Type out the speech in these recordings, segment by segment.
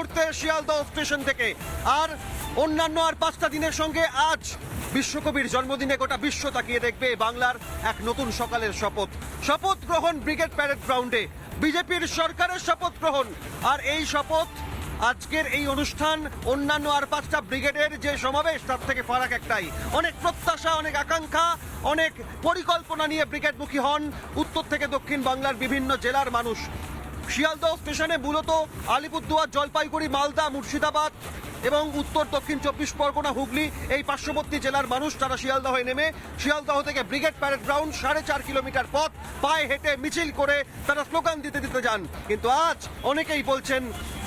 মুহূর্তে শিয়ালদহ স্টেশন থেকে। আর অন্যান্য আর 5টা দিনের সঙ্গে আজ বিশ্বকবির জন্মদিনে গোটা বিশ্ব তাকিয়ে দেখবে বাংলার এক নতুন সকালের শপথ। শপথ গ্রহণ ব্রিগেড প্যারেড গ্রাউন্ডে, বিজেপির সরকারের শপথ গ্রহণ। আর এই শপথ, আজকের এই অনুষ্ঠান অন্যান্য আর 5টা ব্রিগেডের যে সমাবেশ তার থেকে ফারাক একটাই। অনেক প্রত্যাশা, অনেক আকাঙ্ক্ষা, অনেক পরিকল্পনা নিয়ে ব্রিগেডমুখী হন উত্তর থেকে দক্ষিণ বাংলার বিভিন্ন জেলার মানুষ। শিয়ালদহ স্টেশনে মূলত আলিপুরদুয়ার, জলপাইগুড়ি, মালদা, মুর্শিদাবাদ এবং উত্তর দক্ষিণ 24 পরগনা, হুগলি এই পার্শ্ববর্তী জেলার মানুষ তারা শিয়ালদহে নেমে শিয়ালদহ থেকে ব্রিগেড প্যারেড গ্রাউন্ড 4.5 কিলোমিটার পথ পায়ে হেঁটে মিছিল করে তারা স্লোগান দিতে যান। কিন্তু আজ অনেকেই বলছেন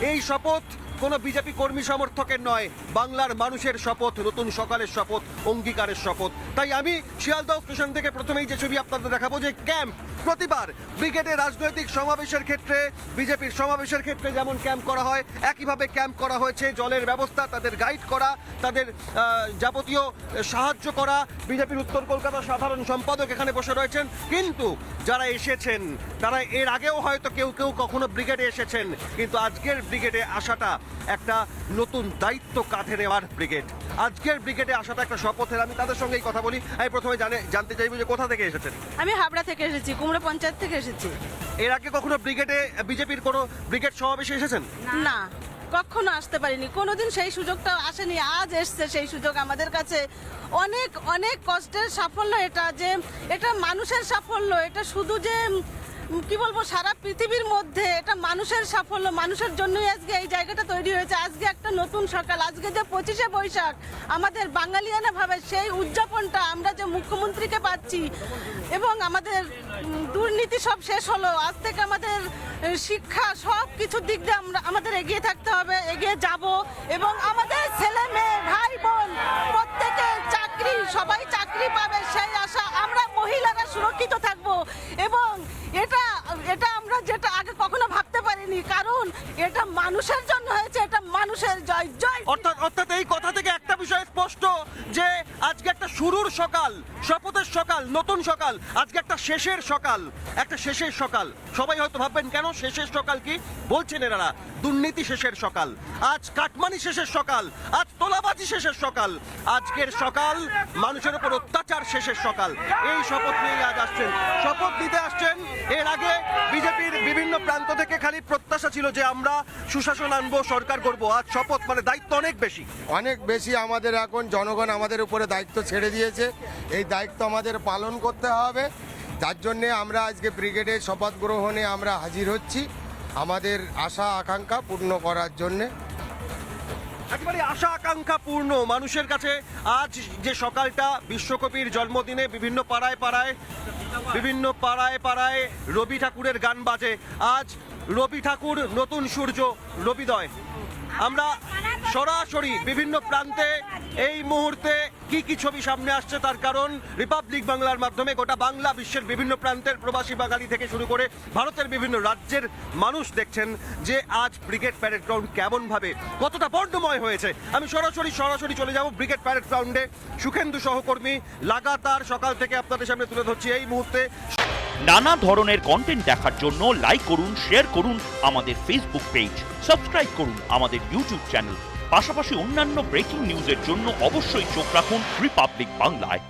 এই শপথ কোনো বিজেপি কর্মী সমর্থকের নয়, বাংলার মানুষের শপথ, নতুন সকালের শপথ, অঙ্গীকারের শপথ। তাই আমি শিয়ালদহ স্টেশন থেকে প্রথমেই যে ছবি আপনাদের দেখাবো, যে ক্যাম্প প্রতিবার ব্রিগেডের রাজনৈতিক সমাবেশের ক্ষেত্রে, বিজেপির সমাবেশের ক্ষেত্রে যেমন ক্যাম্প করা হয় একইভাবে ক্যাম্প করা হয়েছে। জলের ব্যবস্থা, তাদের গাইড করা, তাদের যাবতীয় সাহায্য করা। বিজেপির উত্তর কলকাতার সাধারণ সম্পাদক এখানে বসে রয়েছেন। কিন্তু যারা এসেছেন তারা এর আগেও হয়তো কেউ কখনো ব্রিগেডে এসেছেন, কিন্তু আজকের ব্রিগেডে আসাটা একটা নতুন দায়িত্ব কাঁধে নেওয়ার ব্রিগেড। আজকের ব্রিগেডে আসাটা একটা শপথের। আমি তাদের সঙ্গেই কথা বলি। আমি প্রথমে জানতে চাইবো যে কোথা থেকে এসেছেন? আমি হাবড়া থেকে এসেছি, কুমড়ো পঞ্চায়েত থেকে এসেছি। এর আগে কখনো ব্রিগেডে, বিজেপির কোনো ব্রিগেড সমাবেশে এসেছেন? না, কখনো আসতে পারিনি, কোনোদিন সেই সুযোগটা আসেনি। আজ এসছে সেই সুযোগ আমাদের কাছে। অনেক অনেক কষ্টের সাফল্য এটা, যে এটা মানুষের সাফল্য। এটা শুধু যে কি বলবো, সারা পৃথিবীর মধ্যে এটা মানুষের সাফল্য। মানুষের জন্যই আজকে এই জায়গাটা তৈরি হয়েছে। আজকে একটা নতুন সকাল, আজকে যে 25শে বৈশাখ আমাদের বাঙালিয়ানা ভাবে সেই উদযাপনটা আমরা যে মুখ্যমন্ত্রীকে পাচ্ছি, এবং আমাদের দুর্নীতি সব শেষ হলো। আজ থেকে আমাদের শিক্ষা, সব কিছুর দিক দিয়ে আমাদের এগিয়ে থাকতে হবে, এগিয়ে যাব। এবং আমাদের ছেলে মেয়ে, ভাই বোন প্রত্যেকে চাকরি, সবাই চাকরি পাবে সেই আশা। আমরা মহিলারা সুরক্ষিত থাকব। এবং এটা আমরা যেটা আগে কখনো ভাবতে পারিনি, কারণ এটা মানুষের জন্য হয়েছে। এটা মানুষের জয় জয়। অর্থাৎ এই কথা থেকে একটা বিষয় স্পষ্ট, যে আজকে একটা শুরুর সকাল, শপথের সকাল, নতুন সকাল। আজকে একটা শেষের সকাল, একটা শেষের সকাল। সবাই হয়তো ভাববেন কেন শেষের সকাল? কি বলছেন এনারা? দুর্নীতি শেষের সকাল, আজ কাটমানি শেষের সকাল, আজ তোলাবাজি শেষের সকাল। আজকের সকাল মানুষের উপর অত্যাচার শেষের সকাল। এই শপথ নিয়ে আজ আসছেন, শপথ নিতে আসছেন। এর আগে বিজেপির বিভিন্ন প্রান্ত থেকে খালি প্রত্যাশা ছিল যে আমরা সুশাসন আনবো, সরকার করব। আজ শপথ, মানে দায়িত্ব অনেক বেশি, অনেক বেশি। আমাদের এখন জনগণ আমাদের উপরে দায়িত্ব ছেড়ে দিয়েছে। এই দায়িত্ব আমাদের পালন করতে হবে। তার জন্যে আমরা আজকে ব্রিগেডের শপথ গ্রহণে আমরা হাজির হচ্ছি, আমাদের আশা আকাঙ্ক্ষা পূর্ণ করার জন্যে। একেবারে আশা আকাঙ্ক্ষা পূর্ণ মানুষের কাছে। আজ যে সকালটা বিশ্বকবির জন্মদিনে বিভিন্ন পাড়ায় রবি ঠাকুরের গান বাজে। আজ রবি ঠাকুর, নতুন সূর্য, রবিদয়। আমরা সরাসরি বিভিন্ন প্রান্তে এই মুহূর্তে কি ছবি সামনে আসছে তার কারণ রিপাবলিক বাংলার মাধ্যমে গোটা বাংলা, বিশ্বের বিভিন্ন প্রান্তের প্রবাসী বাঙালি থেকে শুরু করে ভারতের বিভিন্ন রাজ্যের মানুষ দেখছেন যে আজ ব্রিগেড প্যারেড গ্রাউন্ড কেমন ভাবে, কতটা বর্ণময় হয়েছে। আমি সরাসরি চলে যাব ব্রিগেড প্যারেড গ্রাউন্ডে। সুখেন্দু সহকর্মী লাগাতার সকাল থেকে আপনাদের সামনে তুলে ধরছি এই মুহূর্তে। নানা ধরনের কন্টেন্ট দেখার জন্য লাইক করুন, শেয়ার করুন আমাদের ফেসবুক পেজ, সাবস্ক্রাইব করুন আমাদের ইউটিউব চ্যানেল। পাশাপাশি অন্যান্য ব্রেকিং নিউজের জন্য অবশ্যই চোখ রাখুন রিপাবলিক বাংলায়।